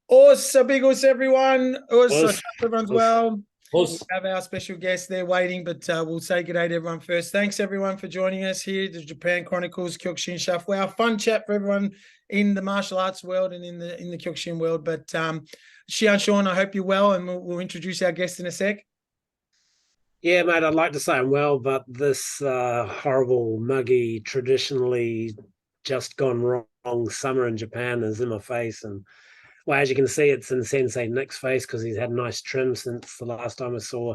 Amigos, everyone. I Us, hope everyone's us, well. We us. have our special guest there waiting, but we'll say good day to everyone first. Thanks, everyone, for joining us here, the Japan Chronicles Kyokushin Shuffle. Our fun chat for everyone in the martial arts world and in the Kyokushin world. But Shihan, Sean, I hope you're well, and we'll introduce our guest in a sec. Yeah, mate, I'd like to say I'm well, but this horrible, muggy, traditionally just gone wrong summer in Japan is in my face. And well, as you can see, it's in Sensei Nick's face because he's had a nice trim since the last time I saw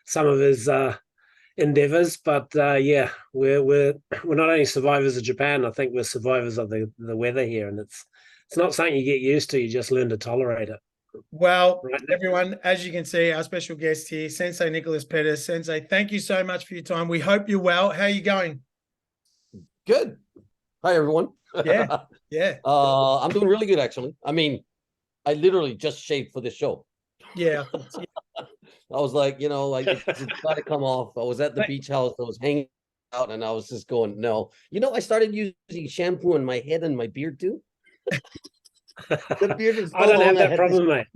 some of his endeavors. But we're not only survivors of Japan, I think we're survivors of the weather here, and it's not something you get used to. You just learn to tolerate it. Well, Right. everyone, as you can see, our special guest here, Sensei Nicholas Pettas. Sensei, thank you so much for your time. We hope you're well. How are you going? Good. Hi, everyone. Yeah, yeah. I'm doing really good, actually. I mean, I literally just shaved for this show. Yeah. I was like, it's got to come off. I was at the beach house. I was hanging out, and I was just going, no. I started using shampoo in my head and my beard, too. The beard is I don't have that problem, mate.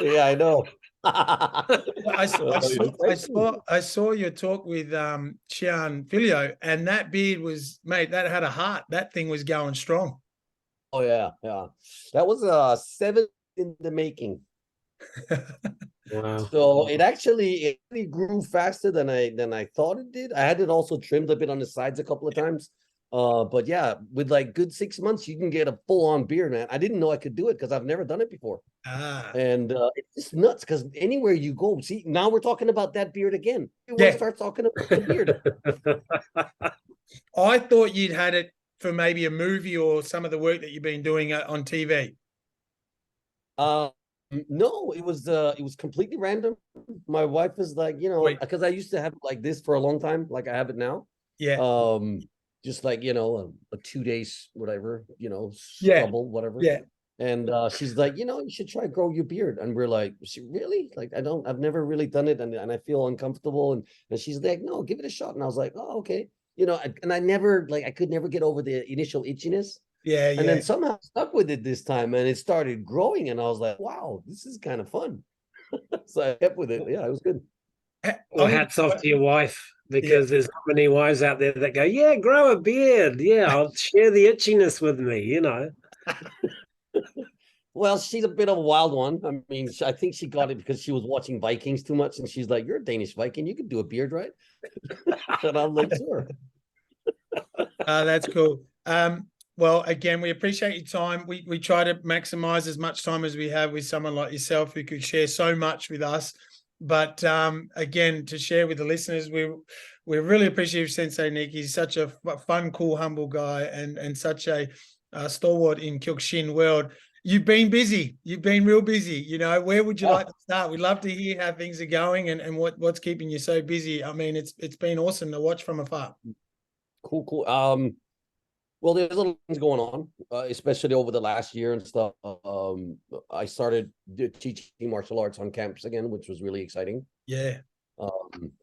Yeah, I know. I saw your talk with Shihan Filho, and that beard was, mate, that had a heart. That thing was going strong. Oh yeah. That was 7 in the making. Wow. So it actually grew faster than I thought it did. I had it also trimmed a bit on the sides a couple of times. But yeah, with like good 6 months, you can get a full-on beard, man. I didn't know I could do it because I've never done it before. And it's just nuts because anywhere you go, see, now we're talking about that beard again. Everyone starts talking about the beard. I thought you'd had it for maybe a movie or some of the work that you've been doing on TV. No, it was completely random. My wife is like, because I used to have it like this for a long time, like I have it now. Yeah. Just like, a 2 days, whatever, stubble, whatever. Yeah. And she's like, you should try grow your beard. And we're like, really? Like, I've never really done it. And I feel uncomfortable. And she's like, no, give it a shot. And I was like, oh, okay. And I could never get over the initial itchiness. Yeah. And then somehow stuck with it this time, and it started growing. And I was like, wow, this is kind of fun. So I kept with it. Yeah, it was good. Well, hats off to your wife, because there's not many wives out there that go, yeah, grow a beard. Yeah, I'll share the itchiness with me, Well, she's a bit of a wild one. I mean, I think she got it because she was watching Vikings too much, and she's like, "You're a Danish Viking. You could do a beard, right?" And I'm like, "Sure." That's cool. Well, again, we appreciate your time. We try to maximize as much time as we have with someone like yourself who could share so much with us. But again, to share with the listeners, we really appreciate Sensei Nick. He's such a fun, cool, humble guy, and such a stalwart in Kyokushin world. You've been busy. You've been real busy. Where would you like to start? We'd love to hear how things are going and what's keeping you so busy. I mean, it's been awesome to watch from afar. Cool. Well, there's a lot of things going on, especially over the last year and stuff. I started teaching martial arts on campus again, which was really exciting. Yeah.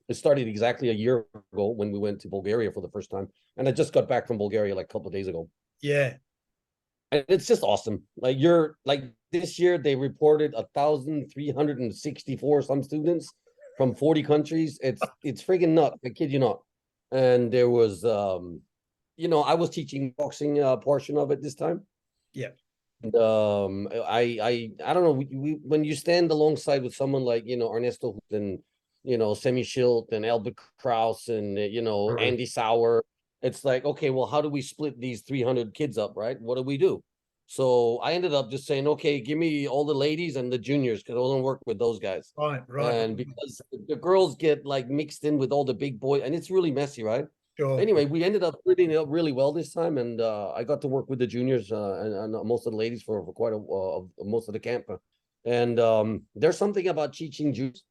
It started exactly a year ago when we went to Bulgaria for the first time. And I just got back from Bulgaria like a couple of days ago. Yeah. And it's just awesome. Like this year, they reported 1,364 some students from 40 countries. It's friggin' nuts. I kid you not. And there was, I was teaching boxing portion of it this time. Yeah. And, I don't know. When you stand alongside with someone like Ernesto and Semi Schilt and Albert Kraus and Andy Sauer, it's like, okay, well, how do we split these 300 kids up, right? What do we do? So I ended up just saying, okay, give me all the ladies and the juniors because I don't work with those guys. Right. And because the girls get like mixed in with all the big boys, and it's really messy, right? Sure. Anyway, we ended up splitting it up really well this time, and I got to work with the juniors and most of the ladies for quite most of the camp. And there's something about teaching juniors.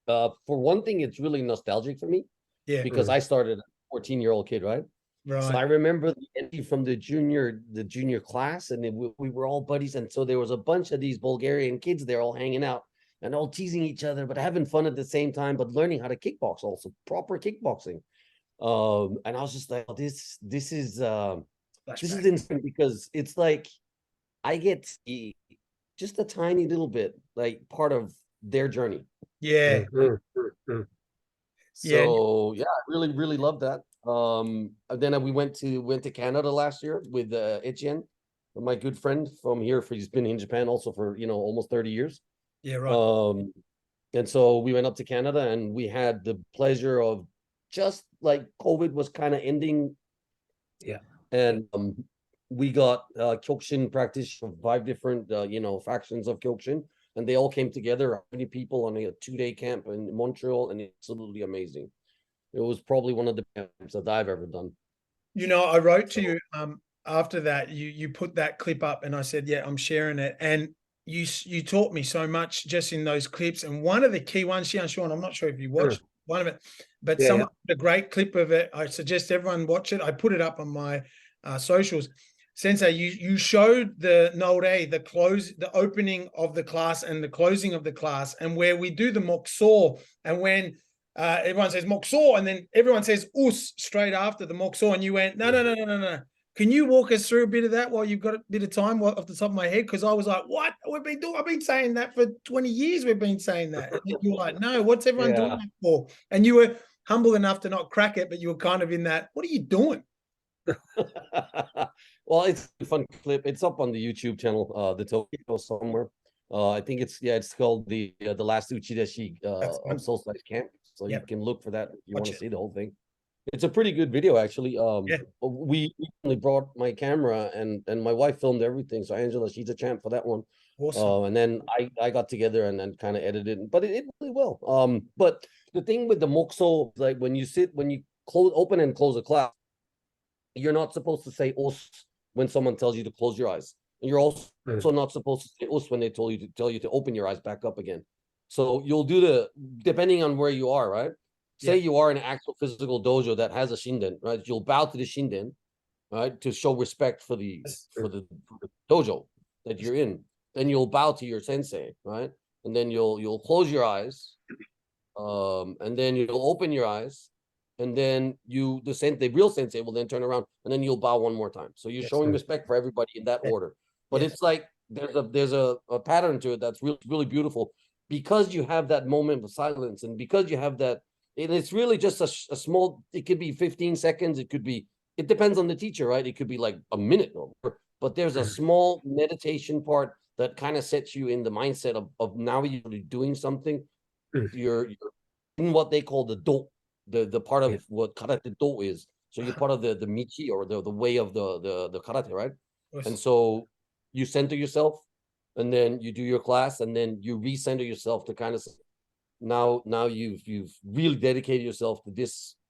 For one thing, it's really nostalgic for me. Yeah. Because I started a 14-year-old kid, right? Right. So I remember the entry from the junior class, and we were all buddies. And so there was a bunch of these Bulgarian kids there all hanging out and all teasing each other, but having fun at the same time, but learning how to kickbox also, proper kickboxing. And I was just like, oh, this is insane because it's like I get just a tiny little bit, like part of their journey. Yeah. So yeah, I really, really love that. Then we went to Canada last year with Etienne, my good friend from here. He's been in Japan also for almost 30 years. Yeah, right. And so we went up to Canada, and we had the pleasure of, just like COVID was kind of ending. Yeah. And we got Kyokushin practice from 5 different factions of Kyokushin, and they all came together, 20 people on a 2-day camp in Montreal, and it's absolutely amazing. It was probably one of the camps that I've ever done. I wrote to you after that. You put that clip up, and I said, yeah, I'm sharing it. And you taught me so much just in those clips. And one of the key ones, Sean, I'm not sure if you watched one of it, but someone put a great clip of it. I suggest everyone watch it. I put it up on my socials. Sensei, you showed the Nore, the opening of the class and the closing of the class, and where we do the mokso, and when everyone says mokso, and then everyone says us straight after the mokso, and you went, no. Can you walk us through a bit of that while you've got a bit of time off the top of my head? Because I was like, what? I've been saying that for 20 years. We've been saying that. And you're like, no, what's everyone doing that for? And you were humble enough to not crack it, but you were kind of in that, what are you doing? Well, it's a fun clip. It's up on the YouTube channel, the Tokyo somewhere. I think it's called the last Uchideshi of Soul Slice Camp. So you can look for that if you want to see the whole thing. It's a pretty good video, actually. We only brought my camera, and my wife filmed everything. So Angela, she's a champ for that one. Awesome. And then I got together and then kind of edited it, but it really well. But the thing with the mokso, like when you open and close a class, you're not supposed to say os when someone tells you to close your eyes. And you're also not supposed to say os when they tell you to open your eyes back up again. So you'll do depending on where you are, right? Say you are in an actual physical dojo that has a shinden, right? You'll bow to the shinden, right, to show respect for the dojo that you're in. Then you'll bow to your sensei, right? And then you'll close your eyes, and then you'll open your eyes, and then the real sensei will then turn around, and then you'll bow one more time. So you're showing respect for everybody in that order. But it's like there's a pattern to it that's really, really beautiful, because you have that moment of silence, and because you have that. And it's really just a small, it could be 15 seconds. It depends on the teacher, right? It could be like a minute, but there's a small meditation part that kind of sets you in the mindset of now you're doing something. You're in what they call the do, the part of what karate do is. So you're part of the michi, or the way of the karate, right? And so you center yourself, and then you do your class, and then you recenter yourself to kind of, now you've really dedicated yourself to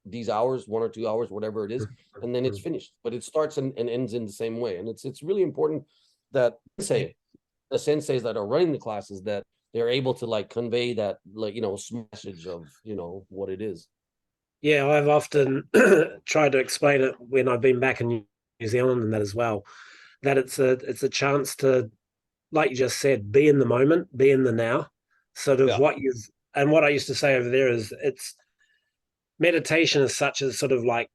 these hours, 1 or 2 hours, whatever it is, and then it's finished. But it starts and ends in the same way. And it's really important that the senseis that are running the classes, that they're able to like convey that, like, message of what it is. Yeah, I've often tried to explain it when I've been back in New Zealand and that as well, that it's a chance to, like you just said, be in the moment, be in the now. Sort of what I used to say over there is, it's meditation is such a sort of like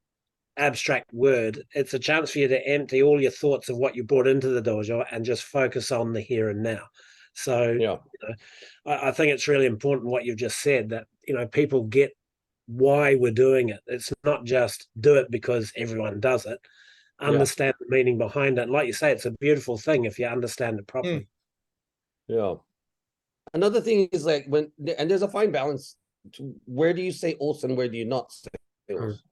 abstract word. It's a chance for you to empty all your thoughts of what you brought into the dojo and just focus on the here and now. So I think it's really important what you've just said, that people get why we're doing it. It's not just do it because everyone does it. Understand the meaning behind it. And like you say, it's a beautiful thing if you understand it properly. Yeah. Another thing is like and there's a fine balance to where do you say os and where do you not say os.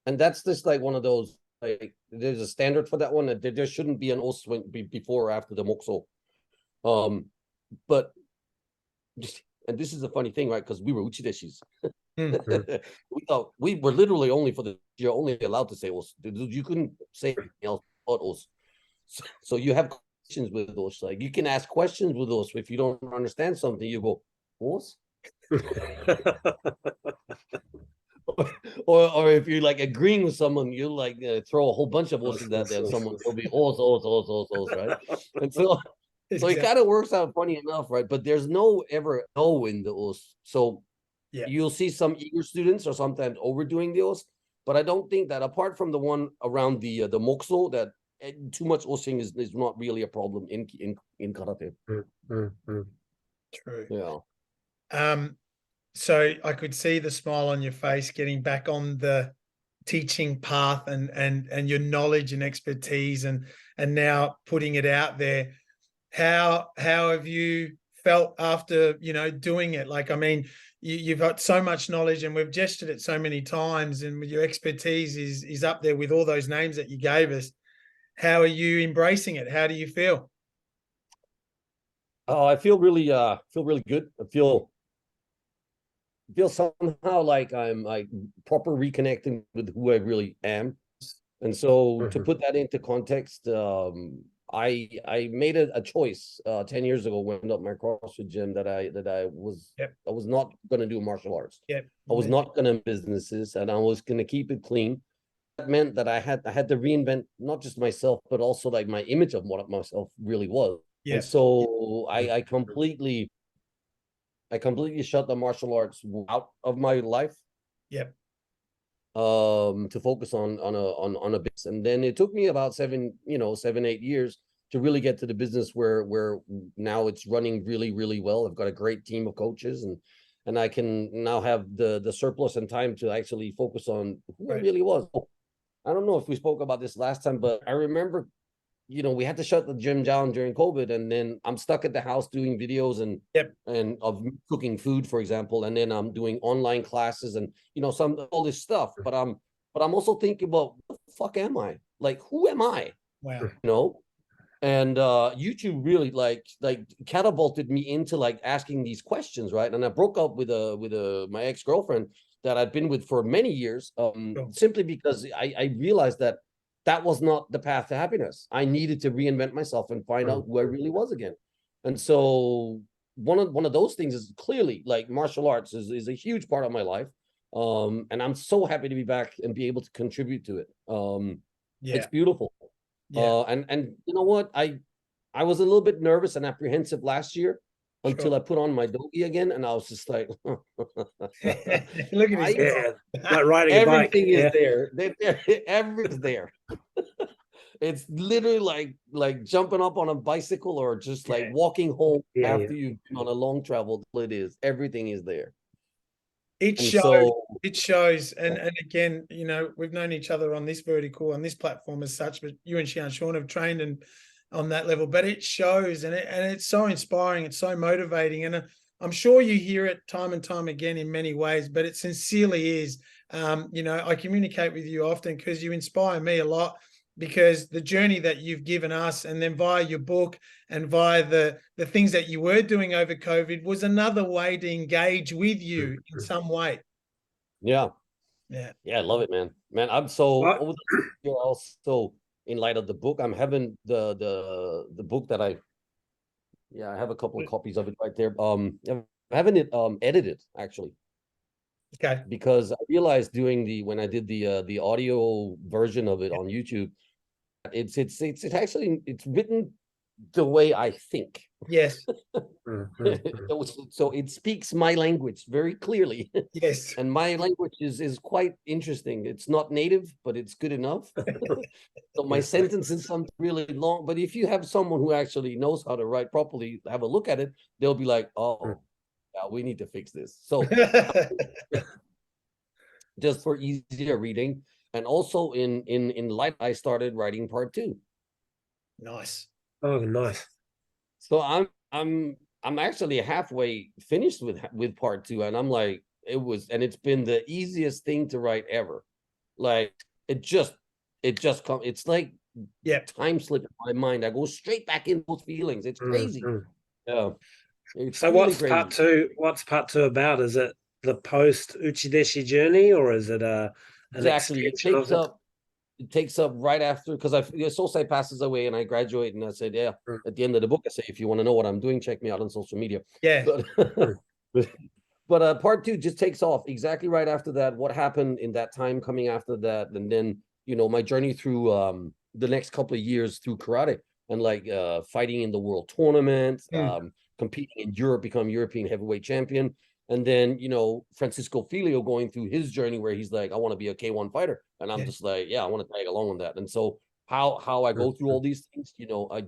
And that's just like one of those, like, there's a standard for that one, that there shouldn't be an os before or after the mokso. But and this is a funny thing, right? Because we were uchideshis. We thought we were literally you're only allowed to say os. You couldn't say anything else but os. So you have questions with those, like you can ask questions with those. If you don't understand something, you go os. or if you're like agreeing with someone, you like throw a whole bunch of os in that, and someone will be os, right? And so it kind of works out funny enough, right? But there's no in the os. So you'll see some eager students or sometimes overdoing the os, but I don't think that, apart from the one around the mokso, that too much oshing is not really a problem in karate. True. Yeah. So I could see the smile on your face getting back on the teaching path and your knowledge and expertise and now putting it out there. How have you felt after, doing it? Like, I mean, you've got so much knowledge and we've gestured it so many times, and your expertise is up there with all those names that you gave us. How are you embracing it? How do you feel? Oh, I feel really good. I feel somehow like I'm like proper reconnecting with who I really am. And so to put that into context, I made a choice 10 years ago when I opened up my CrossFit gym that I was not going to do martial arts. I was not going to businesses, and I was going to keep it clean. That meant that I had to reinvent not just myself, but also like my image of what myself really was. And so I completely shut the martial arts out of my life. To focus on a business. And then it took me about 7-8 years to really get to the business where now it's running really, really well. I've got a great team of coaches, and I can now have the surplus and time to actually focus on who I really was. I don't know if we spoke about this last time, but I remember, we had to shut the gym down during COVID, and then I'm stuck at the house doing videos and of cooking food, for example, and then I'm doing online classes and all this stuff. But I'm also thinking about, what the fuck am I? Like, who am I? Wow. And YouTube really like catapulted me into like asking these questions, right? And I broke up with my ex-girlfriend that I'd been with for many years, simply because I realized that was not the path to happiness. I needed to reinvent myself and find out who I really was again. And so one of those things is clearly like martial arts is a huge part of my life. And I'm so happy to be back and be able to contribute to it. It's beautiful. And you know what? I was a little bit nervous and apprehensive last year until I put on my dogi again, and I was just like, look at his like riding a bike. Everything is there. Everything's there. It's literally like jumping up on a bicycle or just like walking home after you've been on a long travel. It is. Everything is there. It shows. And again, we've known each other on this vertical, on this platform as such, but you and Sean have trained and on that level, but it shows, and it's so inspiring. It's so motivating. And I'm sure you hear it time and time again in many ways, but it sincerely is. I communicate with you often because you inspire me a lot, because the journey that you've given us, and then via your book and via the things that you were doing over COVID, was another way to engage with you in some way. Yeah, I love it, man. I'm so also, in light of the book, I'm having the book that I have a couple of copies of it right there. I'm having it edited, actually. Okay. Because I realized when I did the audio version of it on YouTube, it's actually written the way I think. Yes. So it speaks my language very clearly. Yes. And my language is quite interesting. It's not native, but it's good enough. So my sentences sound really long, but if you have someone who actually knows how to write properly, have a look at it, they'll be like, oh, yeah, we need to fix this. So just for easier reading. And also in light, I started writing part 2. Nice. Oh, nice. So I'm actually halfway finished with part 2, and I'm like, it's been the easiest thing to write ever. Like it just comes. It's like time slip in my mind. I go straight back in those feelings. It's crazy. Yeah. So really what's crazy. Part 2? What's part 2 about? Is it the post Uchideshi journey, or is it exactly? It takes up right after, because Sensei passes away and I graduate, and I said, at the end of the book, I say, if you want to know what I'm doing, check me out on social media. But part 2 just takes off exactly right after that. What happened in that time coming after that, and then my journey through the next couple of years through karate, and like fighting in the world tournament, competing in Europe, become European heavyweight champion. And then, Francisco Filho going through his journey where he's like, I want to be a K1 fighter. And I'm just like, I want to tag along on that. And so how I go through all these things. You know, I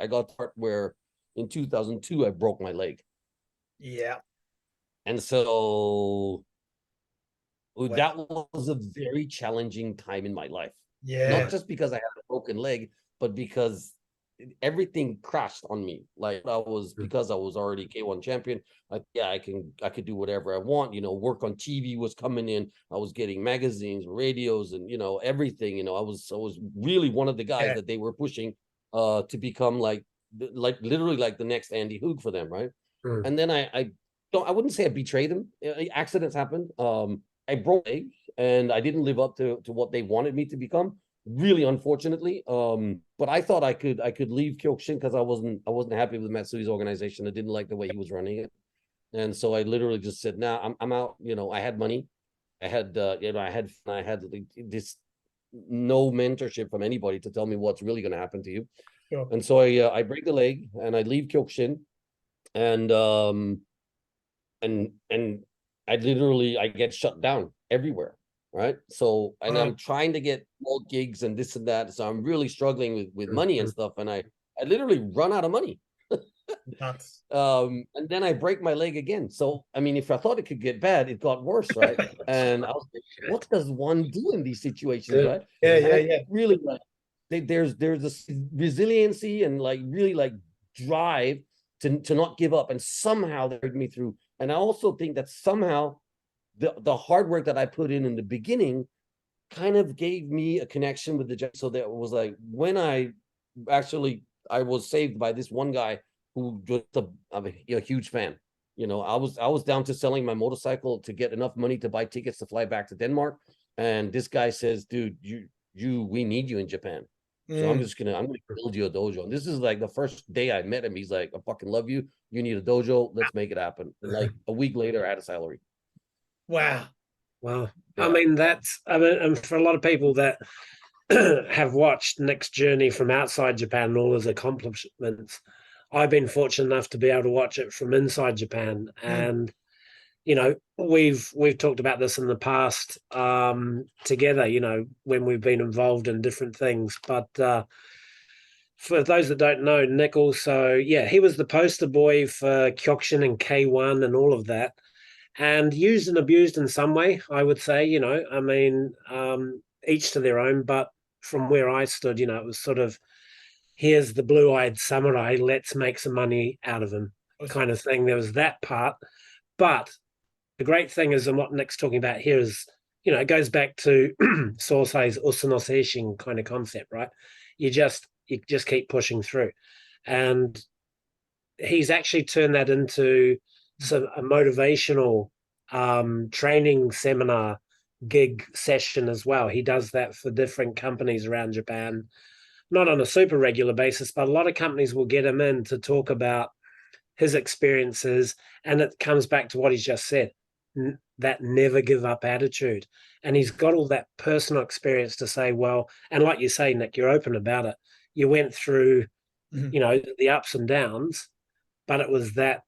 got to part where in 2002 I broke my leg. Yeah. And so Wow. that was a very challenging time in my life. Yeah. Not just because I had a broken leg, but because everything crashed on me. Like because I was already K1 champion. I could do whatever I want. You know, work on TV was coming in. I was getting magazines, radios, and you know, everything. You know, I was really one of the guys that they were pushing to become like literally like the next Andy Hoog for them, right? And then I wouldn't say I betrayed them. Accidents happened. I broke a leg and I didn't live up to what they wanted me to become. Really, unfortunately. But I thought I could leave Kyokushin because I wasn't happy with Matsui's organization. I didn't like the way he was running it. And so I literally just said, nah, I'm out. You know, I had money. I had I had this no mentorship from anybody to tell me what's really going to happen to you. Sure. And so I break the leg and I leave Kyokushin and I get shut down everywhere, right? So I'm trying to get more gigs and this and that. So I'm really struggling with money and stuff. And I literally run out of money. Nuts. And then I break my leg again. So I mean, if I thought it could get bad, it got worse, right? And I was like, what does one do in these situations, right? Yeah. Really like there's a resiliency and like really like drive to not give up, and somehow they heard me through. And I also think that somehow the hard work that I put in the beginning kind of gave me a connection with the judge. So that was like when I was saved by this one guy who just a huge fan. You know, I was down to selling my motorcycle to get enough money to buy tickets to fly back to Denmark, and this guy says, "Dude, we need you in Japan." So I'm gonna build you a dojo. And this is like the first day I met him. He's like, I fucking love you. You need a dojo. Let's make it happen. And like a week later, I had a salary. Wow. Wow. Yeah. I mean, and for a lot of people that have watched Nick's journey from outside Japan and all his accomplishments, I've been fortunate enough to be able to watch it from inside Japan. And you know, we've talked about this in the past together, you know, when we've been involved in different things. But for those that don't know, Nick also, he was the poster boy for Kyokushin and K1 and all of that. And used and abused in some way, I would say, you know, I mean, each to their own. But from where I stood, you know, it was sort of, here's the blue-eyed samurai, let's make some money out of him kind of thing. There was that part. But the great thing is, and what Nick's talking about here is, you know, it goes back to Sosei's Usuno Seishin kind of concept, right? You just keep pushing through. And he's actually turned that into a motivational training seminar gig session as well. He does that for different companies around Japan, not on a super regular basis, but a lot of companies will get him in to talk about his experiences. And it comes back to what he's just said, that never give up attitude. And he's got all that personal experience to say, well, and like you say, Nick, you're open about it. You went through, you know, the ups and downs, but it was that,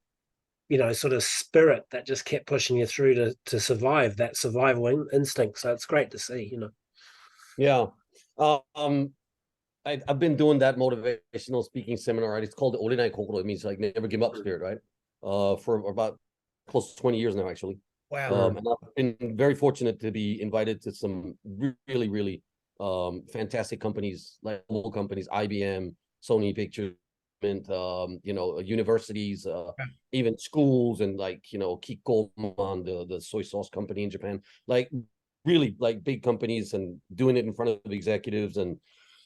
you know, sort of spirit that just kept pushing you through to survive, that survival instinct. So it's great to see, you know. Yeah. I've been doing that motivational speaking seminar, right? It's called the Orenai Kokoro. It means like never give up spirit, right? For about close to 20 years now, actually. Wow. And I've been very fortunate to be invited to some really, really fantastic companies, like global companies, IBM, Sony Pictures, you know, universities, even schools, and like, you know, Kikkoman, the soy sauce company in Japan, like really like big companies, and doing it in front of executives, and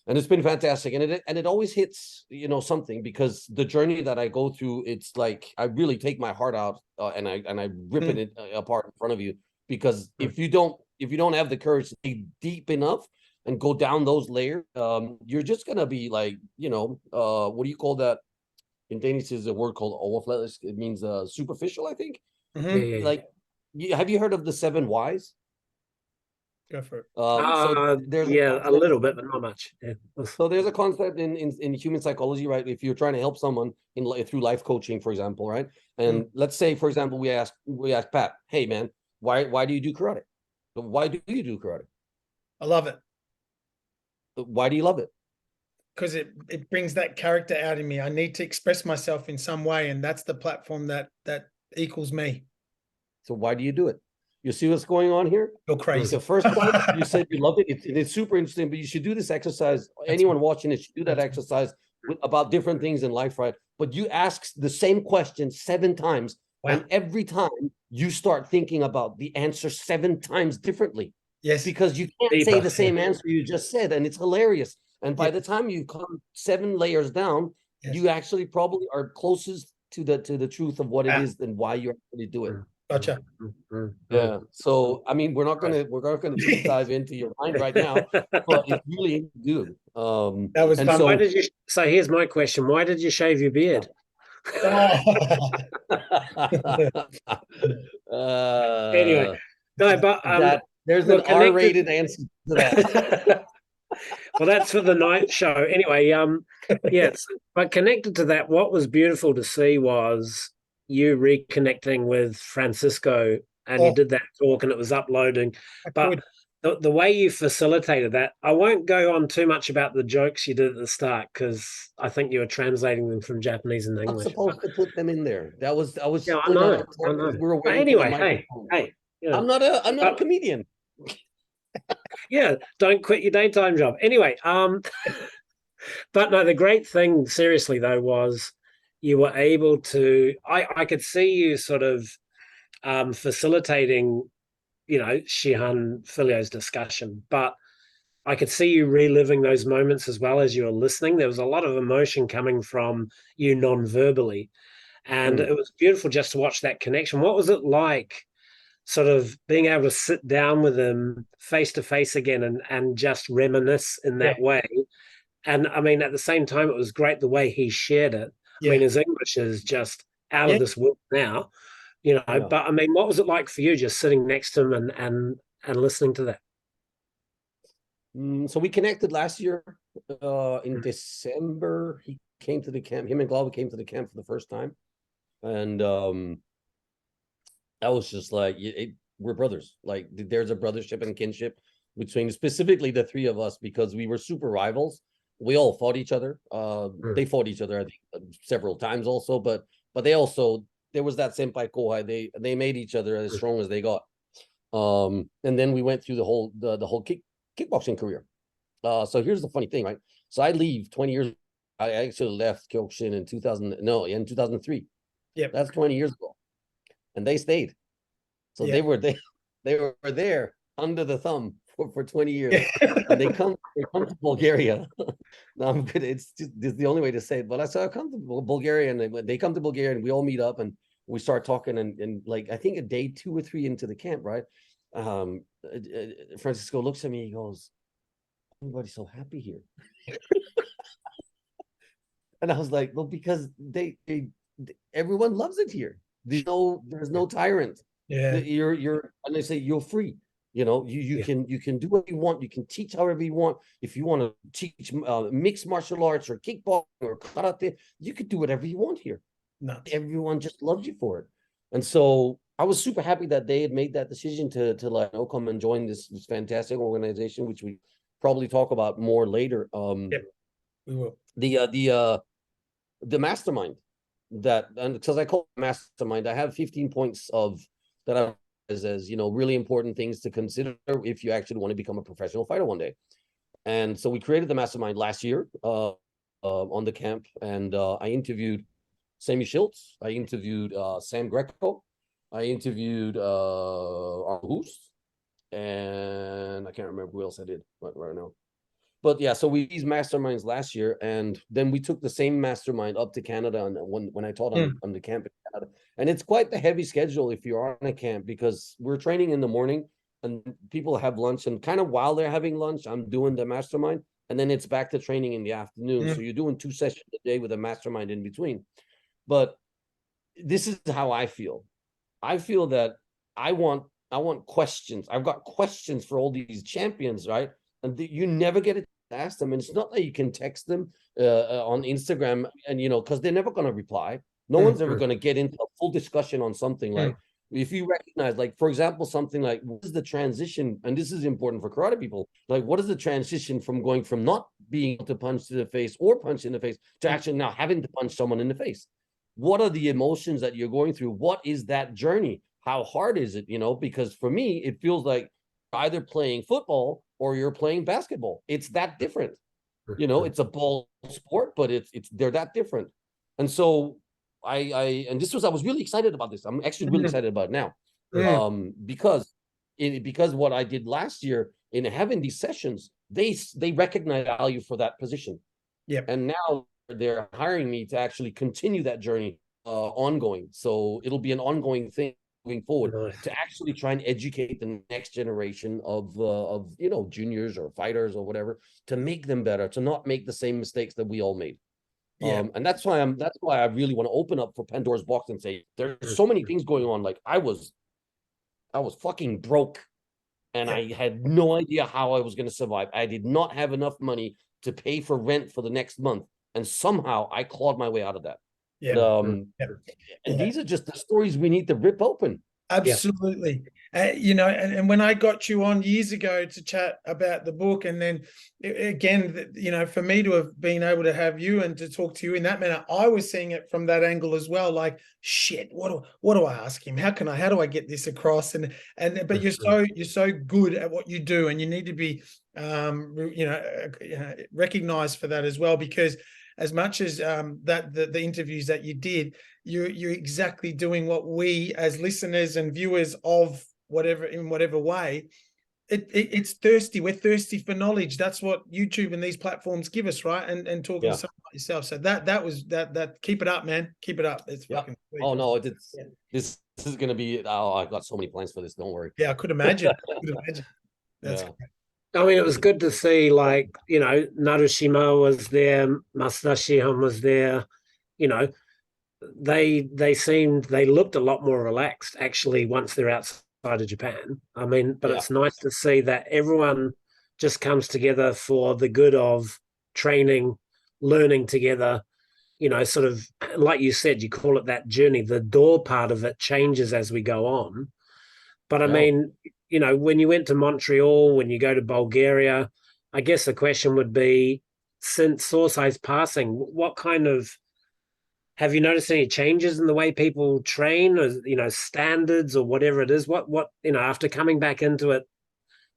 it's been fantastic. And it always hits, you know, something, because the journey that I go through, it's like I really take my heart out and I rip it apart in front of you, because if you don't have the courage to dig deep enough and go down those layers, you're just gonna be like, you know, what do you call that? In Danish is a word called overfladisk. It means superficial, I think. Like, have you heard of the 7 whys? Go for it. So there's a little bit, but not much. Yeah. So there's a concept in human psychology, right? If you're trying to help someone through life coaching, for example, right? And let's say, for example, we ask Pat, hey man, why do you do karate? Why do you do karate? I love it. Why do you love it? Because it brings that character out in me. I need to express myself in some way, and that's the platform that equals me. So why do you do it? You see what's going on here? You're crazy. The first one, you said you loved it. It's super interesting, but you should do this exercise. Anyone watching it should do that exercise about different things in life, right? But you ask the same question 7 times, and every time you start thinking about the answer 7 times differently. Yes. Because you can't say the same answer you just said, and it's hilarious. And by the time you come 7 layers down, you actually probably are closest to the truth of what it is and why you actually do it. Gotcha. Yeah. So I mean, we're not gonna deep dive into your mind right now, but it's really good. That was fun. So why did you? So here's my question: why did you shave your beard? Anyway, no, but there's an R-rated answer to that. Well, that's for the night show. Anyway, yes, but connected to that, what was beautiful to see was you reconnecting with Francisco, and you did that talk, and it was uploading. But the way you facilitated that, I won't go on too much about the jokes you did at the start because I think you were translating them from Japanese and English. I'm supposed to put them in there. I was. Yeah, I know. We're but anyway, hey, you know, I'm not a comedian. Yeah, don't quit your daytime job. Anyway, but no, the great thing, seriously though, was you were able to. I could see you sort of facilitating, you know, Shihan Filho's discussion, but I could see you reliving those moments as well as you were listening. There was a lot of emotion coming from you non-verbally, and it was beautiful just to watch that connection. What was it like? Sort of being able to sit down with him face to face again and just reminisce in that way. And I mean, at the same time, it was great the way he shared it. I mean, his English is just out of this world now, you know, but I mean, what was it like for you just sitting next to him and listening to that? So we connected last year in December. He came to the camp. Him and Glauber came to the camp for the first time. And I was just like, we're brothers. Like, there's a brothership and kinship between specifically the 3 of us because we were super rivals. We all fought each other. They fought each other, I think, several times also. But they also, there was that senpai kohai. They made each other as strong as they got. And then we went through the whole kickboxing career. So here's the funny thing, right? So I leave 20 years. I actually left Kyokushin in 2003. Yeah, that's 20 years ago. And they stayed. So they were there under the thumb for 20 years. And they come to Bulgaria. No, I'm good. It's the only way to say it. But I come to Bulgaria, and they come to Bulgaria, and we all meet up and we start talking. And like, I think a day 2 or 3 into the camp, right? Francisco looks at me, he goes, everybody's so happy here. And I was like, well, because everyone loves it here. There's no tyrant. You're and they say you're free. You know, you can do what you want. You can teach however you want. If you want to teach mixed martial arts or kickboxing or karate, you could do whatever you want here. Everyone just loves you for it. And so I was super happy that they had made that decision to like come and join this fantastic organization, which we probably talk about more later. We will. The mastermind. And because I call it mastermind, I have 15 points that I as really important things to consider if you actually want to become a professional fighter one day. And so we created the mastermind last year on the camp, and I interviewed Sammy Schultz, I interviewed Sam Greco, I interviewed Arhus, and I can't remember who else I did right now. But yeah, so we these masterminds last year, and then we took the same mastermind up to Canada. And when I taught on the camp in Canada, and it's quite the heavy schedule if you're on a camp, because we're training in the morning and people have lunch, and kind of while they're having lunch, I'm doing the mastermind, and then it's back to training in the afternoon. So you're doing 2 sessions a day with a mastermind in between. But this is how I feel. I feel that I want questions. I've got questions for all these champions, right? And you never get to ask them. And it's not that you can text them on Instagram, and because they're never going to reply. No one's ever going to get into a full discussion on something like, If you recognize, like, for example, something like, what is the transition? And this is important for karate people. Like, what is the transition from going from not being able to punch to the face or punch in the face to actually now having to punch someone in the face? What are the emotions that you're going through? What is that journey? How hard is it? You know, because for me, it feels like either playing football or you're playing basketball. It's that different. You know, it's a ball sport, but they're that different. And so I was really excited about this. I'm actually really excited about it now. Because what I did last year in having these sessions, they recognize value for that position. Yeah. And now they're hiring me to actually continue that journey ongoing. So it'll be an ongoing thing moving forward to actually try and educate the next generation of you know, juniors or fighters or whatever, to make them better, to not make the same mistakes that we all made. Yeah. And that's why I really want to open up for Pandora's box and say there's so many things going on. Like I was fucking broke and I had no idea how I was going to survive. I did not have enough money to pay for rent for the next month, and somehow I clawed my way out of that. And these are just the stories we need to rip open. Absolutely. You know, and when I got you on years ago to chat about the book, and then again, you know, for me to have been able to have you and to talk to you in that manner, I was seeing it from that angle as well. Like, shit, what do I ask him? How do I get this across? But you're so good at what you do, and you need to be, you know, recognized for that as well, because as much as the interviews that you did, you're exactly doing what we as listeners and viewers of whatever way, it's thirsty. We're thirsty for knowledge. That's what YouTube and these platforms give us, right? And talking to someone like yourself. So that keep it up, man. Keep it up. It's fucking sweet. Oh no, this is gonna be. Oh, I've got so many plans for this. Don't worry. Yeah, I could imagine. That's great. I mean, it was good to see, like, you know, Narushima was there, Master Shihan was there. You know, they looked a lot more relaxed actually once they're outside of Japan. I mean, but it's nice to see that everyone just comes together for the good of training, learning together. You know, sort of like you said, you call it that journey. The door part of it changes as we go on. But I mean, you know, when you went to Montreal, when you go to Bulgaria, I guess the question would be, since Sensei's passing, what kind of, have you noticed any changes in the way people train, or, you know, standards or whatever it is? What, you know, after coming back into it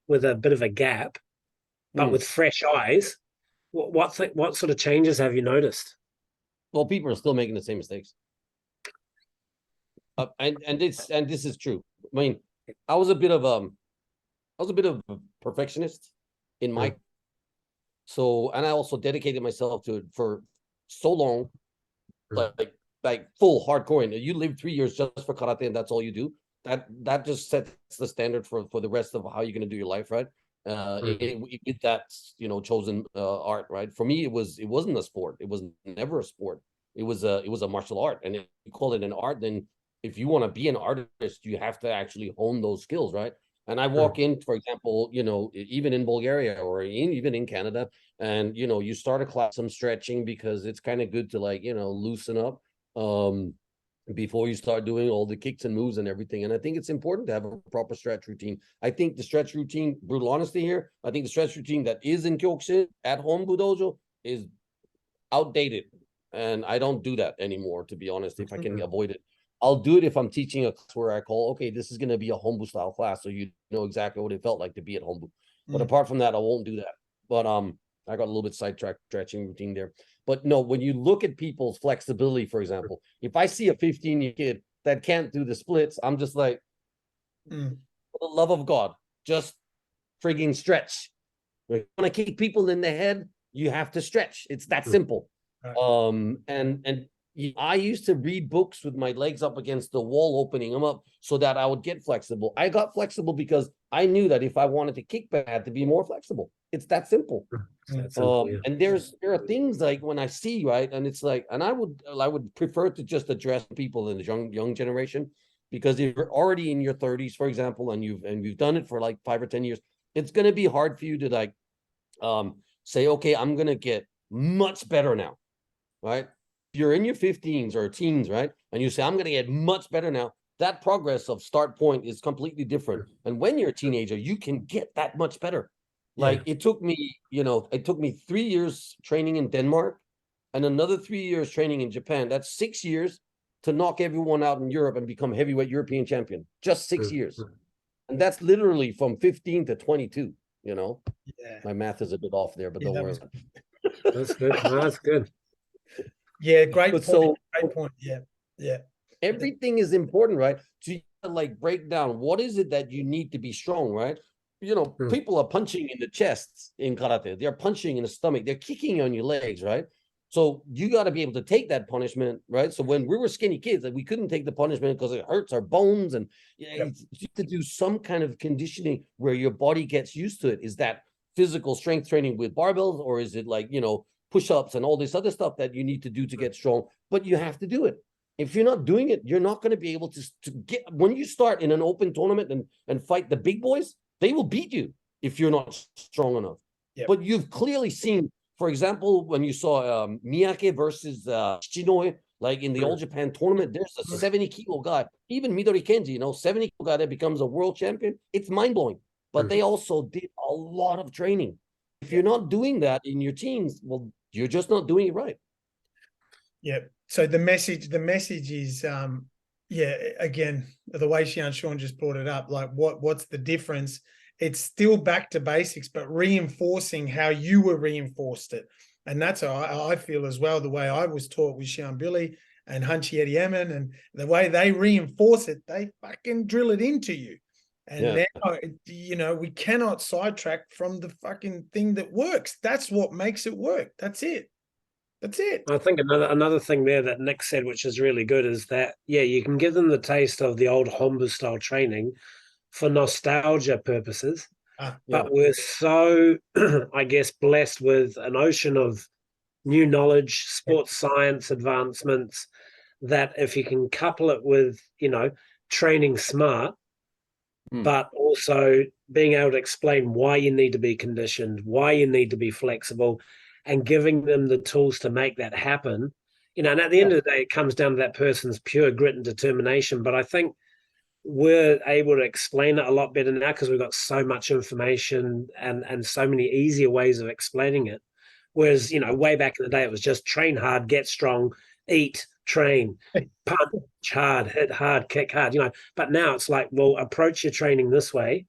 with a bit of a gap, but with fresh eyes, what sort of changes have you noticed? Well, people are still making the same mistakes. And this is true. I mean, I was a bit of a perfectionist in my, and I also dedicated myself to it for so long, like full hardcore. And you live 3 years just for karate, and that's all you do. That just sets the standard for the rest of how you're going to do your life, right? With that, you know, chosen art, right? For me, it wasn't a sport. It was never a sport. It was a martial art, and if you call it an art, then if you want to be an artist, you have to actually hone those skills, right? And I walk in, for example, you know, even in Bulgaria or even in Canada, and, you know, you start a class, some stretching, because it's kind of good to, like, you know, loosen up before you start doing all the kicks and moves and everything. And I think it's important to have a proper stretch routine. I think the stretch routine, brutal honesty here, I think the stretch routine that is in Kyokushin at home Dojo is outdated. And I don't do that anymore, to be honest, if I can avoid it. I'll do it if I'm teaching a class where I call, okay, this is going to be a Hombu style class, so you know exactly what it felt like to be at Hombu. But apart from that, I won't do that. But I got a little bit sidetracked stretching routine there. But no, when you look at people's flexibility, for example, if I see a 15-year kid that can't do the splits, I'm just like, for the love of God, just frigging stretch. If you want to kick people in the head, you have to stretch. It's that simple. And I used to read books with my legs up against the wall, opening them up so that I would get flexible. I got flexible because I knew that if I wanted to kick back, I had to be more flexible. It's that simple. And there are things like when I see, right, and it's like, and I would prefer to just address people in the young generation, because if you're already in your 30s, for example, and you've done it for like 5 or 10 years, it's going to be hard for you to like say, okay, I'm going to get much better now, right? If you're in your 15s or teens, right, and you say, I'm going to get much better now, that progress of start point is completely different. And when you're a teenager, you can get that much better. Like it took me, it took me 3 years training in Denmark and another 3 years training in Japan. That's 6 years to knock everyone out in Europe and become heavyweight European champion. Just 6 years. And that's literally from 15 to 22, Yeah. My math is a bit off there, but don't worry. That's good. No, that's good. Yeah, great But point. Great point. Yeah. Everything is important, right? So you gotta, like, break down what is it that you need to be strong, right? People are punching in the chests in karate. They're punching in the stomach. They're kicking on your legs, right? So you got to be able to take that punishment, right? So when we were skinny kids, we couldn't take the punishment because it hurts our bones, and you have to do some kind of conditioning where your body gets used to it. Is that physical strength training with barbells, or is it like push-ups and all this other stuff that you need to do to get strong? But you have to do it. If you're not doing it, you're not going to be able to get, when you start in an open tournament and fight the big boys, they will beat you if you're not strong enough. But you've clearly seen, for example, when you saw Miyake versus Shinoe, like in the All Japan tournament, there's a 70-kilo guy, even Midori Kenji, 70-kilo guy that becomes a world champion. It's mind-blowing. But they also did a lot of training. If you're not doing that in your teens, well, you're just not doing it right. Yeah. So the message is, again, the way Sean just brought it up, like what's the difference? It's still back to basics, but reinforcing how you were reinforced it. And that's how I feel as well, the way I was taught with Shihan Billy and Hunchi Eddie Emin, and the way they reinforce it, they fucking drill it into you. And now, we cannot sidetrack from the fucking thing that works. That's what makes it work. That's it. I think another thing there that Nick said, which is really good, is that, you can give them the taste of the old Hombu style training for nostalgia purposes. But we're so, I guess, blessed with an ocean of new knowledge, sports science advancements, that if you can couple it with, training smart, but also being able to explain why you need to be conditioned, why you need to be flexible, and giving them the tools to make that happen. And at the end of the day, it comes down to that person's pure grit and determination. But I think we're able to explain it a lot better now because we've got so much information and so many easier ways of explaining it. Whereas, way back in the day, it was just train hard, get strong, eat, train, punch hard, hit hard, kick hard, But now it's like, well, approach your training this way,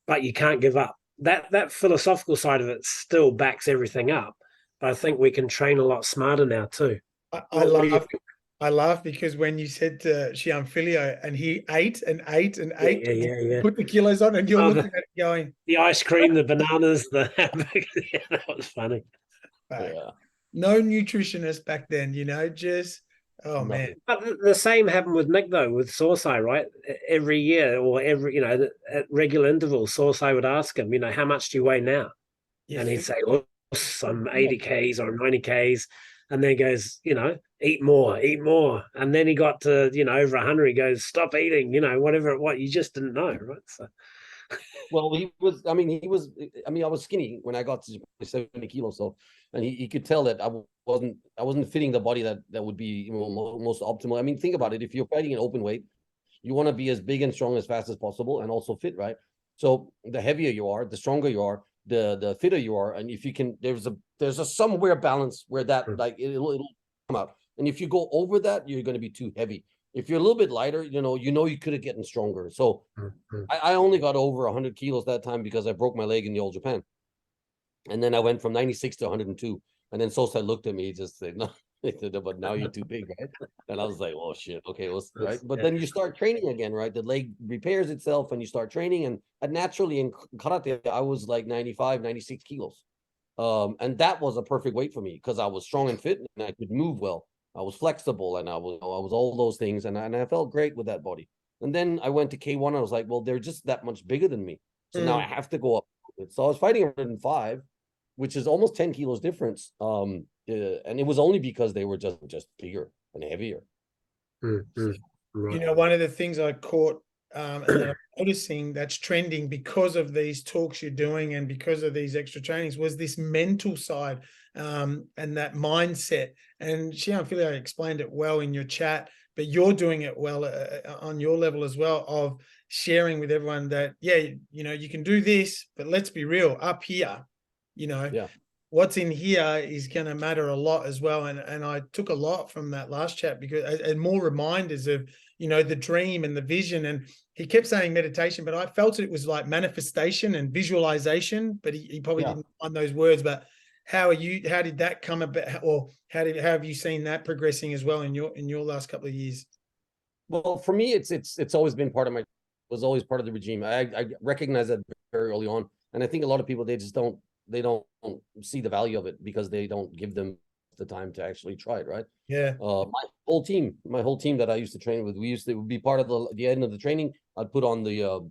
but you can't give up. That philosophical side of it still backs everything up. But I think we can train a lot smarter now too. I laugh because when you said to Shihan Filho and he ate and ate and ate, put the kilos on, and you're looking at it going, the ice cream, the bananas, the hamburger. That was funny. No nutritionist back then, just man. But the same happened with Nick though, with Sorsai, right? Every year or at regular intervals, Sorsai would ask him, how much do you weigh now? And he'd say, oh, I'm 80 Ks or 90 Ks. And then he goes, eat more. And then he got to, over 100, he goes, stop eating, whatever you just didn't know, right? So. Well, I was skinny when I got to 70 kilos. So, and he could tell that I wasn't fitting the body that would be most optimal. Think about it. If you're fighting an open weight, you want to be as big and strong as fast as possible and also fit, right? So the heavier you are, the stronger you are, the fitter you are. And if you can, there's a somewhere balance where that it'll come out. And if you go over that, you're going to be too heavy. If you're a little bit lighter, you could have gotten stronger. So I only got over 100 kilos that time because I broke my leg in the All Japan. And then I went from 96 to 102. And then Sosai looked at me, he just said, no, but now you're too big, right? And I was like, oh shit, okay, right. But then you start training again, right? The leg repairs itself and you start training. And naturally in karate, I was like 95, 96 kilos. And that was a perfect weight for me because I was strong and fit and I could move well. I was flexible and I was all those things. And I felt great with that body. And then I went to K1. I was like, well, they're just that much bigger than me. So now I have to go up. So I was fighting 105, which is almost 10 kilos difference. And it was only because they were just bigger and heavier. Right. One of the things I caught and that I'm noticing that's trending because of these talks you're doing and because of these extra trainings was this mental side and that mindset. And Shihan Filho explained it well in your chat, but you're doing it well on your level as well, of sharing with everyone that, yeah, you know, you can do this, but let's be real, up here, you know, Yeah. what's in here is going to matter a lot as well. And I took a lot from that last chat, because and more reminders of, you know, the dream and the vision. And he kept saying meditation, but I felt it was like manifestation and visualization, but he probably didn't find those words. But how did that come about, or how have you seen that progressing as well in your last couple of years? Well, for me, it's always been part of was always part of the regime. I recognize that very early on. And I think a lot of people, they don't see the value of it because they don't give them the time to actually try it, right? Yeah. My whole team that I used to train with, it would be part of the end of the training. I'd put on the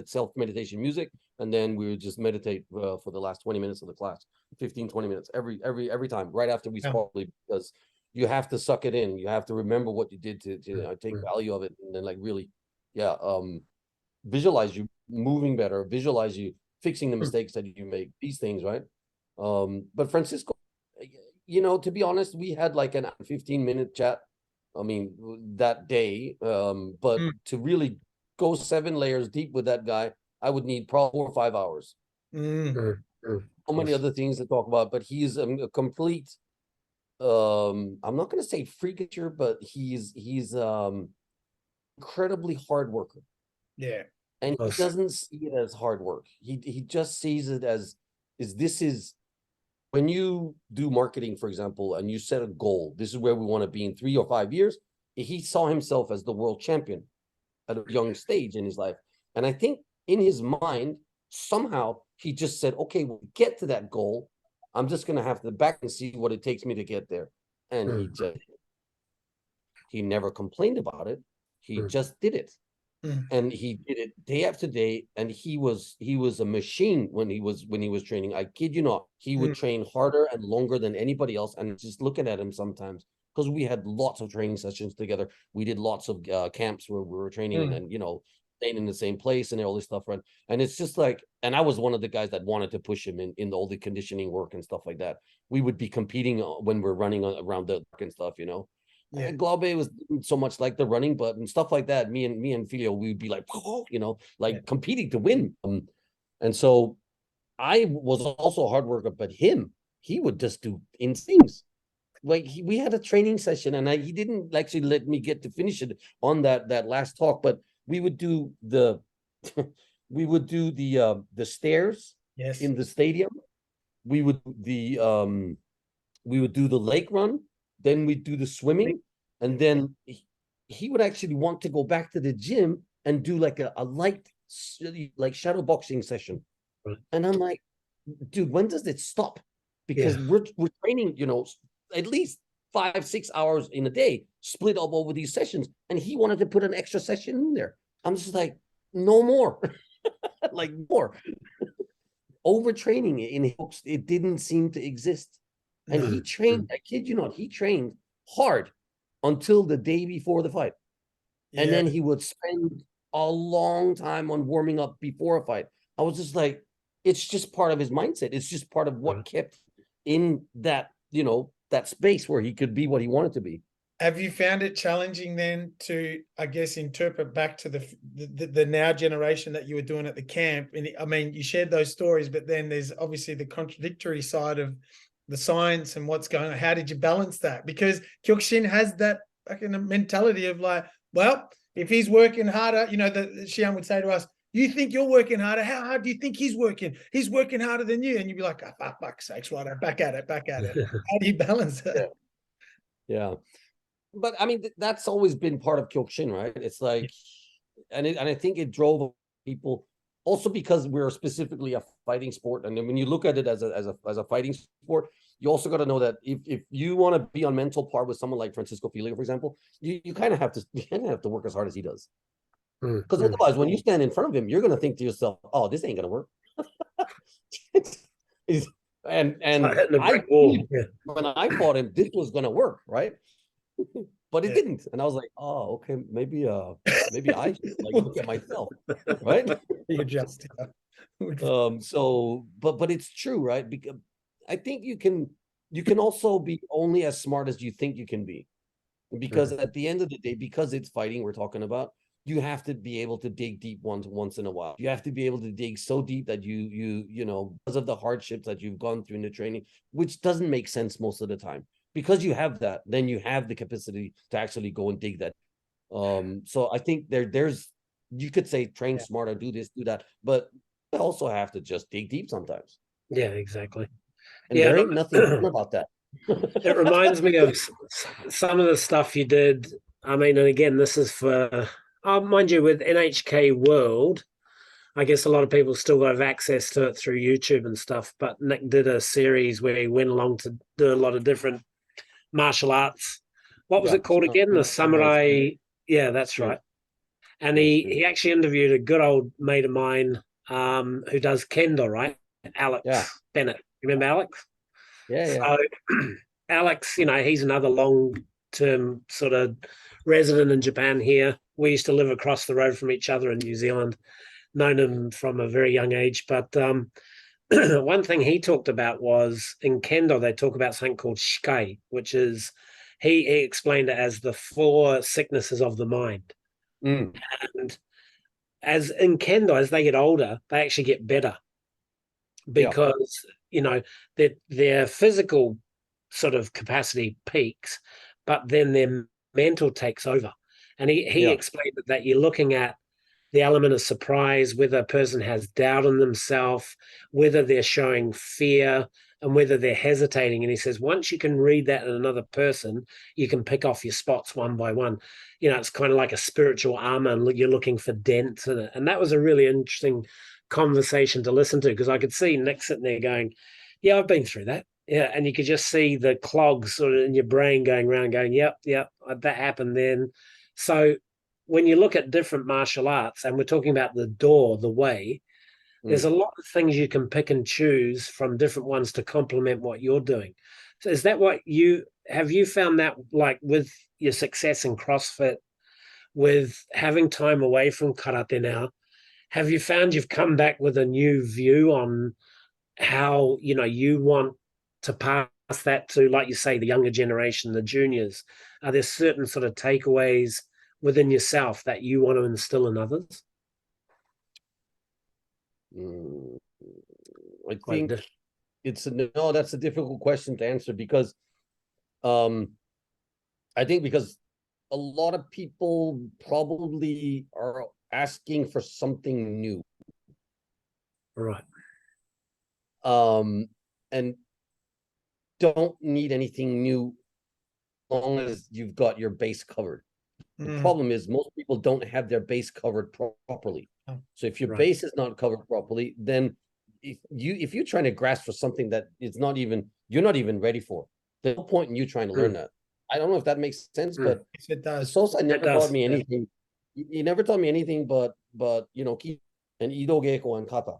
self meditation music, and then we would just meditate for the last 20 minutes of the class, 15-20 minutes every time, right after we spar, because you have to suck it in. You have to remember what you did to take value of it, and then like really, visualize you moving better, visualize you fixing the mistakes that you make, these things, right? But Francisco, you know, to be honest, we had like an 15-minute chat, I mean, that day, but to really go 7 layers deep with that guy, I would need probably 4 or 5 hours. So many other things to talk about, but he's a complete, I'm not going to say freakature, but he's incredibly hard worker. Yeah. And he doesn't see it as hard work. He just sees it as when you do marketing, for example, and you set a goal, this is where we want to be in 3 or 5 years. He saw himself as the world champion at a young stage in his life. And I think in his mind, somehow he just said, okay, we'll get to that goal. I'm just going to have to back and see what it takes me to get there. And he never complained about it. He just did it. And he did it day after day, and he was a machine when he was training. I kid you not, he would train harder and longer than anybody else. And just looking at him sometimes, because we had lots of training sessions together, we did lots of camps where we were training and you know, staying in the same place and all this stuff, right? And it's just like, and I was one of the guys that wanted to push him in all the conditioning work and stuff like that. We would be competing when we're running around the and stuff, you know. Yeah. Glaube was so much like the running, but and stuff like that. Me and Filho, we would be like, you know, like competing to win. And so I was also a hard worker, but he would just do insane things. Like we had a training session, and he didn't actually let me get to finish it on that last talk, but we would do the the stairs in the stadium. We would do the lake run. Then we'd do the swimming, and then he would actually want to go back to the gym and do like a light, like shadow boxing session. And I'm like, dude, when does it stop? Because we're training, you know, at least 5-6 hours in a day, split up over these sessions. And he wanted to put an extra session in there. I'm just like, no more. Like more. Overtraining in hooks, it didn't seem to exist. And he trained, I kid you not, he trained hard until the day before the fight. And then he would spend a long time on warming up before a fight. I was just like, it's just part of his mindset. It's just part of what kept in that, you know, that space where he could be what he wanted to be. Have you found it challenging then to, I guess, interpret back to the now generation that you were doing at the camp? And I mean, you shared those stories, but then there's obviously the contradictory side of the science and what's going on. How did you balance that? Because Kyokushin has that fucking mentality of like, well, if he's working harder, you know, the Shihan would say to us, you think you're working harder? How hard do you think he's working? He's working harder than you. And you'd be like, oh, for fuck's sakes, right? Back at it. How do you balance that? Yeah. But I mean, that's always been part of Kyokushin, right? It's like, and I think it drove people also because we're specifically a fighting sport. And then when you look at it as a fighting sport, you also got to know that if you want to be on mental par with someone like Francisco Filho, for example, you kind of have to work as hard as he does. Because otherwise, when you stand in front of him, you're going to think to yourself, "Oh, this ain't going to work." and when I fought him, this was going to work, right? But it didn't, and I was like, "Oh, okay, maybe I should like look at myself, right?" You adjust. So, but it's true, right? Because I think you can also be only as smart as you think you can be. because at the end of the day, because it's fighting we're talking about, you have to be able to dig deep once in a while. You have to be able to dig so deep that you know, because of the hardships that you've gone through in the training, which doesn't make sense most of the time. Because you have that, then you have the capacity to actually go and dig that. So I think there's, you could say train smarter, do this, do that, but I also have to just dig deep sometimes. Yeah, exactly. And there ain't nothing about that. It reminds me of some of the stuff you did. I mean, and again, this is for, mind you, with NHK World, I guess a lot of people still have access to it through YouTube and stuff. But Nick did a series where he went along to do a lot of different martial arts. What was it called again? The Samurai. Yeah, that's right. And he actually interviewed a good old mate of mine who does kendo, right? Alex Bennett. Remember Alex? Yeah. So Alex, you know, he's another long-term sort of resident in Japan here. We used to live across the road from each other in New Zealand, known him from a very young age. But one thing he talked about was in kendo, they talk about something called shikai, which is, he explained it as the 4 sicknesses of the mind. And as in kendo, as they get older, they actually get better because, you know, their physical sort of capacity peaks, but then their mental takes over. And he explained that you're looking at the element of surprise, whether a person has doubt in themselves, whether they're showing fear, and whether they're hesitating. And he says, once you can read that in another person, you can pick off your spots one by one. You know, it's kind of like a spiritual armor, and you're looking for dents in it. And that was a really interesting conversation to listen to, because I could see Nick sitting there going, yeah, I've been through that. Yeah, and you could just see the clogs sort of in your brain going around going, yep, that happened then. So when you look at different martial arts, and we're talking about the door, the way, there's a lot of things you can pick and choose from different ones to complement what you're doing. So is that what you found that, like with your success in CrossFit, with having time away from karate now, have you found you've come back with a new view on how, you know, you want to pass that to, like you say, the younger generation, the juniors? Are there certain sort of takeaways within yourself that you want to instill in others? I think that's a difficult question to answer, because I think because a lot of people probably are asking for something new. Right. And don't need anything new as long as you've got your base covered. The problem is most people don't have their base covered properly. So if your base is not covered properly, then if you're trying to grasp for something that it's not even, you're not even ready for, there's no point in you trying to learn that. I don't know if that makes sense, but it does. Sosai never taught me anything. He never taught me anything but you know, ki and ido geiko and kata.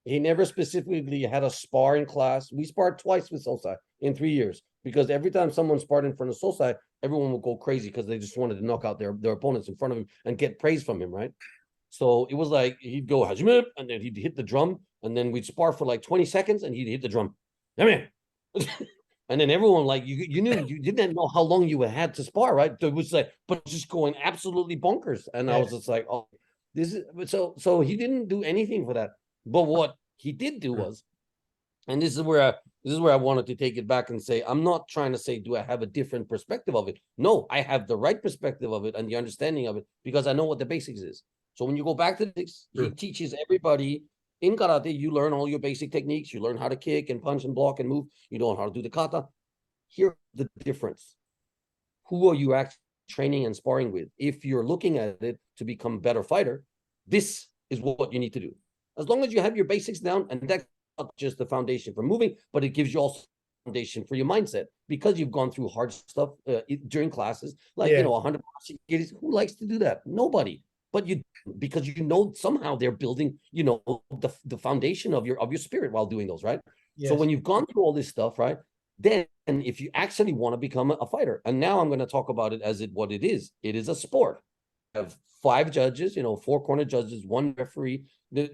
He never specifically had a sparring class. We sparred twice with Sosai in 3 years, because every time someone sparred in front of Sosai, everyone would go crazy because they just wanted to knock out their opponents in front of him and get praise from him, right? So it was like he'd go Hajime, and then he'd hit the drum, and then we'd spar for like 20 seconds, and he'd hit the drum. And then everyone, like, you knew, you didn't know how long you had to spar, right? It was like, but just going absolutely bonkers. And I was just like, oh, this is so he didn't do anything for that. But what he did do was, and this is where I wanted to take it back and say, I'm not trying to say, do I have a different perspective of it? No, I have the right perspective of it and the understanding of it, because I know what the basics is. So when you go back to this, he teaches everybody in karate, you learn all your basic techniques. You learn how to kick and punch and block and move. You learn how to do the kata. Here's the difference. Who are you actually training and sparring with? If you're looking at it to become a better fighter, this is what you need to do. As long as you have your basics down, and that's not just the foundation for moving, but it gives you also foundation for your mindset, because you've gone through hard stuff during classes, like, you know, 100. Who likes to do that? Nobody. But you, because you know somehow they're building, you know, the foundation of your spirit while doing those, right? Yes. So when you've gone through all this stuff, right, then if you actually want to become a fighter, and now I'm going to talk about it as what it is a sport. You have 5 judges, you know, 4 corner judges, 1 referee.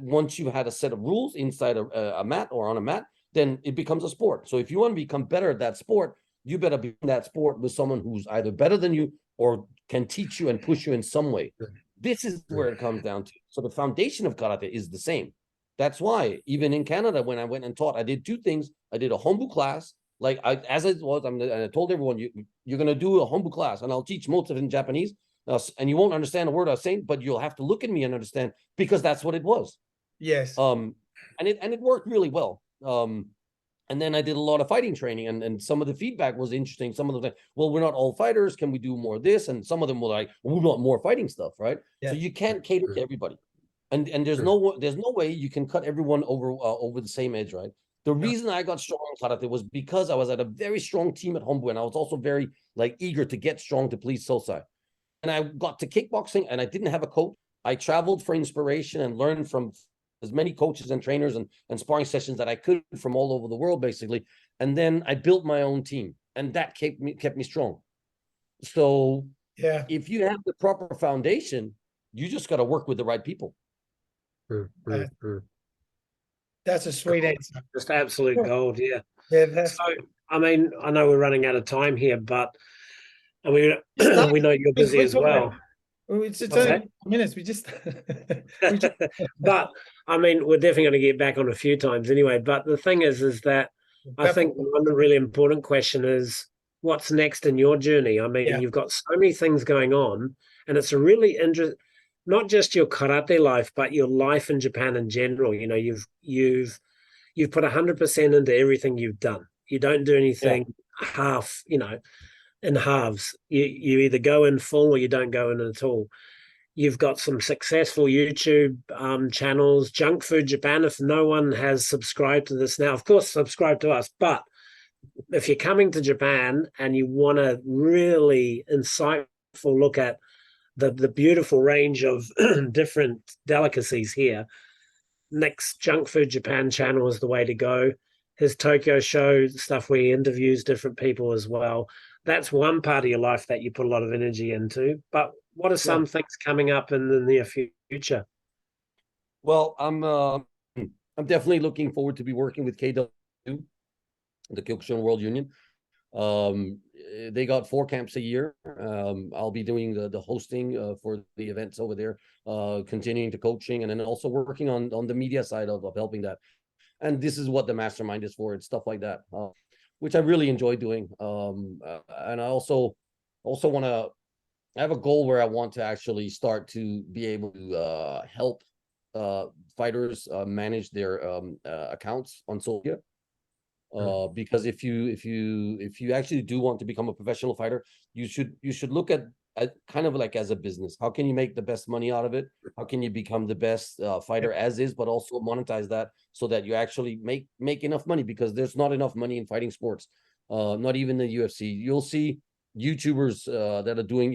Once you had a set of rules inside a mat or on a mat, then it becomes a sport. So if you want to become better at that sport, you better be in that sport with someone who's either better than you or can teach you and push you in some way. This is where it comes down to. So the foundation of karate is the same. That's why even in Canada, when I went and taught, I did two things. I did a hombu class, like as it was, and I told everyone, you're going to do a hombu class, and I'll teach most of it in Japanese, and you won't understand a word I was saying, but you'll have to look at me and understand, because that's what it was. Yes. And it worked really well. And then I did a lot of fighting training, and some of the feedback was interesting. Some of them, well, we're not all fighters. Can we do more of this? And some of them were like, well, we want more fighting stuff, right? Yeah. So you can't cater to everybody, and there's no way you can cut everyone over the same edge, right? The reason I got strong in karate was because I was at a very strong team at hombu, and I was also very eager to get strong to please Sosai. And I got to kickboxing, and I didn't have a coach. I traveled for inspiration and learned from as many coaches and trainers and sparring sessions that I could from all over the world, basically. And then I built my own team, and that kept me strong. So yeah, if you have the proper foundation, you just got to work with the right people. That's a sweet answer. Just absolute gold. Yeah. Yeah. So, I mean, I know we're running out of time here, but we know you're busy as well. It's only minutes. We just, but I mean, we're definitely going to get back on a few times anyway. But the thing is that I think one really important question is, what's next in your journey? I mean, you've got so many things going on, and it's a really interesting, not just your karate life, but your life in Japan in general. You know, you've put 100% into everything you've done. You don't do anything half, in halves. You either go in full or you don't go in at all. You've got some successful YouTube channels, Junk Food Japan. If no one has subscribed to this now, of course, subscribe to us. But if you're coming to Japan and you want a really insightful look at the beautiful range of different delicacies here, Nick's Junk Food Japan channel is the way to go. His Tokyo show stuff where he interviews different people as well. That's one part of your life that you put a lot of energy into. But what are some things coming up in the near future? Well, I'm definitely looking forward to be working with KW, the Kyokushin World Union. They got 4 camps a year. I'll be doing the hosting for the events over there, continuing to coaching, and then also working on the media side of helping that. And this is what the mastermind is for. It's stuff like that, which I really enjoy doing. And I also want to have a goal where I want to actually start to be able to help fighters manage their accounts on social media. Because if you actually do want to become a professional fighter, you should look at kind of like as a business. How can you make the best money out of it? How can you become the best fighter as is, but also monetize that so that you actually make enough money? Because there's not enough money in fighting sports, not even the UFC. You'll see YouTubers that are doing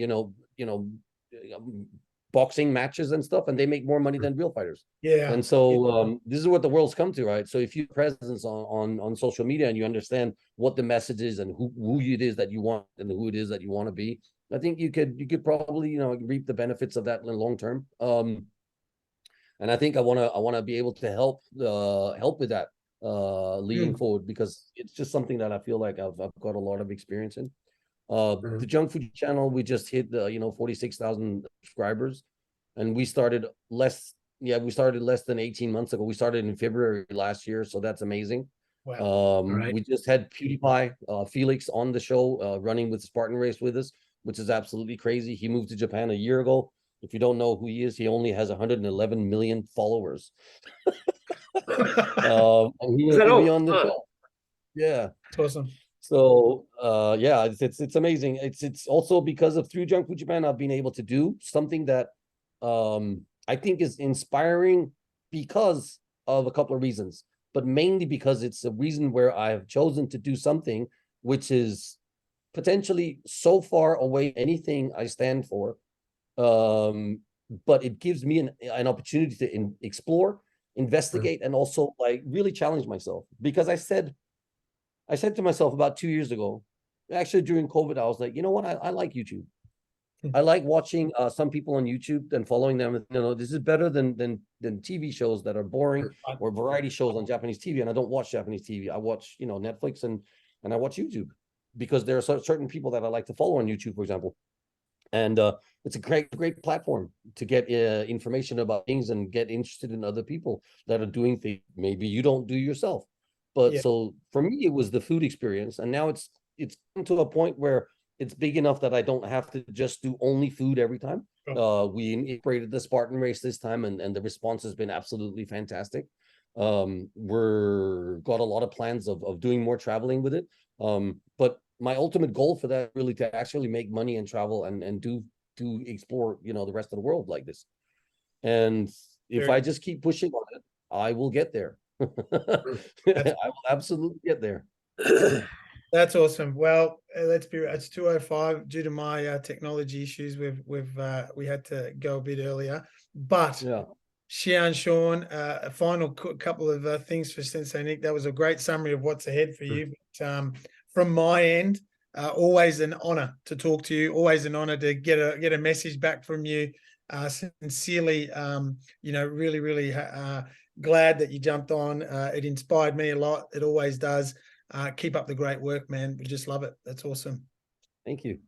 boxing matches and stuff, and they make more money than real fighters. Yeah. And so this is what the world's come to, right? So if you have presence on social media and you understand what the message is and who it is that you want and who it is that you want to be, I think you could probably reap the benefits of that in the long term. And I think I want to be able to help with that leading forward, because it's just something that I feel like I've got a lot of experience in. The Junk Food channel, we just hit 46,000 subscribers, and we started less than 18 months ago. We started in February last year, so that's amazing. Wow. We just had PewDiePie, Felix on the show, running with Spartan Race with us, which is absolutely crazy. He moved to Japan a year ago. If you don't know who he is, he only has 111 million followers. And he will be on the show. Yeah. That's awesome. So it's amazing. It's also because of through Junk Food Japan, I've been able to do something that I think is inspiring because of a couple of reasons, but mainly because it's a reason where I have chosen to do something which is potentially so far away anything I stand for, but it gives me an opportunity to explore, investigate, and also really challenge myself. Because I said to myself about 2 years ago, actually during COVID, I was like, you know what? I like YouTube. I like watching some people on YouTube and following them. This is better than TV shows that are boring or variety shows on Japanese TV. And I don't watch Japanese TV. I watch, Netflix and I watch YouTube. because there are certain people that I like to follow on YouTube, for example. And it's a great platform to get information about things and get interested in other people that are doing things maybe you don't do yourself. But Yeah. so for me, it was the food experience, and now it's come to a point where it's big enough that I don't have to just do only food every time. We integrated the Spartan race this time, and the response has been absolutely fantastic. We're got a lot of plans of doing more traveling with it. But my ultimate goal for that really to actually make money and travel and do explore, you know, the rest of the world like this. And if I just keep pushing on it, I will get there. I will absolutely get there. That's awesome. Well, let's be. It's 2:05 due to my technology issues. We had to go a bit earlier, but Yeah. Shihan, Sean, a final couple of things for Sensei Nick. That was a great summary of what's ahead for you. But, from my end, always an honor to talk to you. Always an honor to get a message back from you. Sincerely, you know, really glad that you jumped on. It inspired me a lot. It always does. Keep up the great work, man. We just love it. That's awesome. Thank you.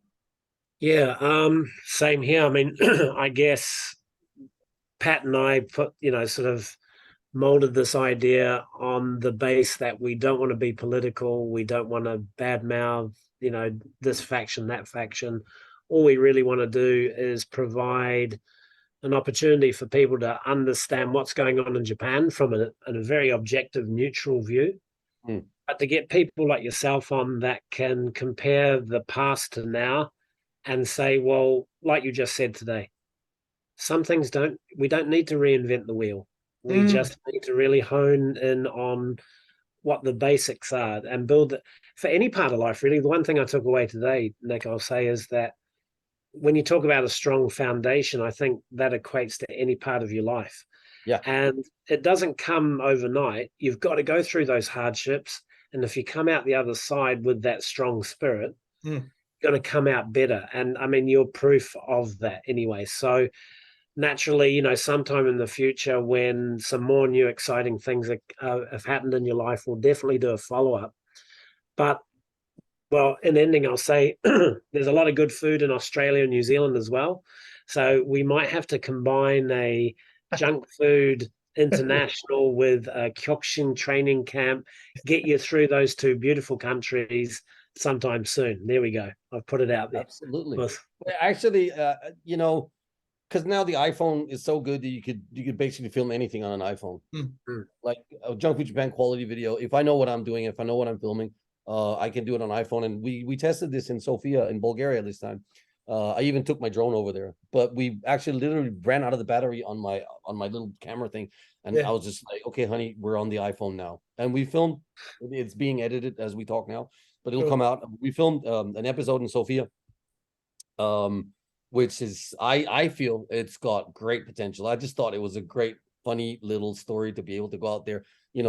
Yeah, same here. I mean, I guess Pat and I sort of molded this idea on the base that we don't want to be political. We don't want to badmouth, this faction, that faction. All we really want to do is provide an opportunity for people to understand what's going on in Japan from a very objective, neutral view. But to get people like yourself on that can compare the past to now and say, well, like you just said today, some things we don't need to reinvent the wheel. We just need to really hone in on what the basics are and build it for any part of life. Really, the one thing I took away today, Nick, I'll say, is that when you talk about a strong foundation, I think that equates to any part of your life. Yeah. And it doesn't come overnight. You've got to go through those hardships. And if you come out the other side with that strong spirit, you're going to come out better. And I mean, you're proof of that anyway. So naturally, sometime in the future when some more new exciting things have happened in your life, we'll definitely do a follow-up. But, well, in ending, I'll say there's a lot of good food in Australia and New Zealand as well. So we might have to combine a junk food international with a Kyokushin training camp, get you through those two beautiful countries sometime soon. There we go. I've put it out there. Absolutely. Actually, because now the iPhone is so good that you could basically film anything on an iPhone. Like a Junk Food Japan quality video. If I know what I'm doing, if I know what I'm filming, I can do it on iPhone. And we tested this in Sofia in Bulgaria this time. I even took my drone over there, but we actually literally ran out of the battery on my little camera thing. And I was just like, okay, honey, we're on the iPhone now. And we filmed, it's being edited as we talk now, but it'll come out. We filmed an episode in Sofia, which is, I feel it's got great potential. I just thought it was a great, funny little story to be able to go out there,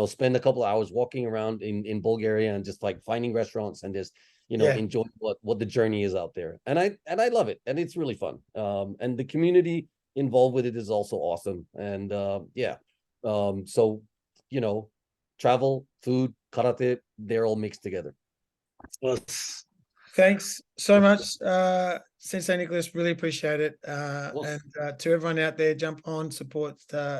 spend a couple of hours walking around in Bulgaria and just like finding restaurants and just, enjoy what the journey is out there. And I love it. And it's really fun. And the community involved with it is also awesome. And so, travel, food, karate, they're all mixed together. Thanks so much, Sensei Nicholas. Really appreciate it. And to everyone out there, jump on, support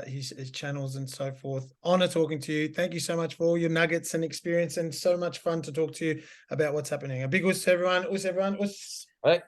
his channels and so forth. Honor talking to you. Thank you so much for all your nuggets and experience, and so much fun to talk to you about what's happening. A big us to everyone. Us. All right.